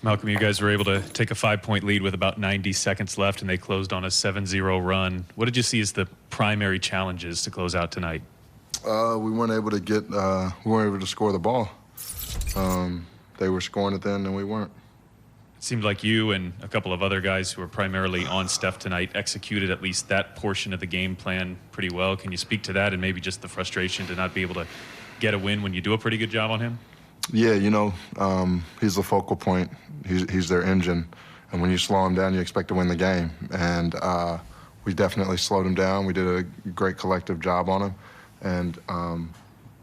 Malcolm, you guys were able to take a 5-point lead with about 90 seconds left, and they closed on a 7-0 run. What did you see as the primary challenges to close out tonight? We weren't able to score the ball. They were scoring at the end, and we weren't. It seemed like you and a couple of other guys who were primarily on Steph tonight executed at least that portion of the game plan pretty well. Can you speak to that and maybe just the frustration to not be able to get a win when you do a pretty good job on him? Yeah, he's the focal point. He's their engine. And when you slow him down, you expect to win the game. And we definitely slowed him down. We did a great collective job on him. And,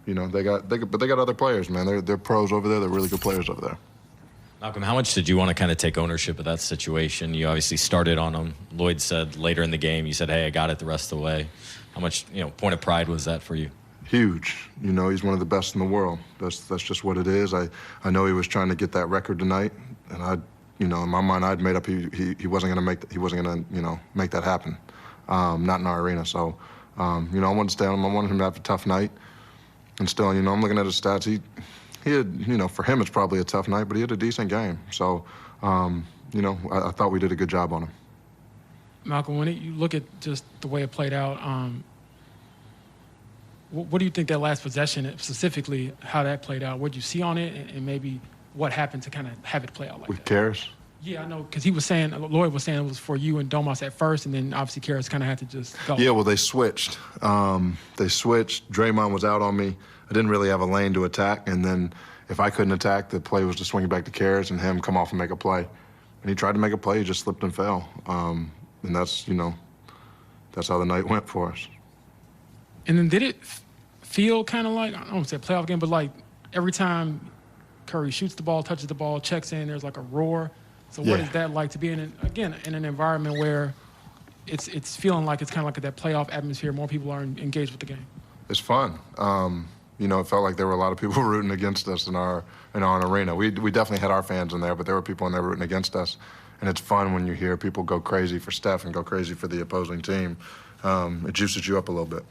they got other players, man. They're pros over there. They're really good players over there. Malcolm, how much did you want to kind of take ownership of that situation? You obviously started on him. Lloyd said later in the game, you said, hey, I got it the rest of the way. How much, point of pride was that for you? Huge. He's one of the best in the world. That's just what it is. I know he was trying to get that record tonight, and in my mind, I'd made up he wasn't going to make that happen. Not in our arena. So, I wanted to stay on him. I wanted him to have a tough night. And still, I'm looking at his stats. He had, for him, it's probably a tough night, but he had a decent game. So, I thought we did a good job on him. Malcolm, when you look at just the way it played out, what do you think that last possession, specifically, how that played out? What did you see on it, and maybe what happened to kind of have it play out like With that? Cares? Yeah, I know, because Lloyd was saying it was for you and Domas at first, and then obviously Caris kind of had to just go. Yeah, well, they switched. Draymond was out on me. I didn't really have a lane to attack, and then if I couldn't attack, the play was to swing it back to Caris and him come off and make a play. And he tried to make a play, he just slipped and fell. And that's how the night went for us. And then did it feel kind of like, I don't want to say playoff game, but like every time Curry shoots the ball, touches the ball, checks in, there's like a roar. So what is that like to be in an environment where it's feeling like it's kind of like that playoff atmosphere, more people are engaged with the game? It's fun. It felt like there were a lot of people rooting against us in our arena. We definitely had our fans in there, but there were people in there rooting against us. And it's fun when you hear people go crazy for Steph and go crazy for the opposing team. It juices you up a little bit.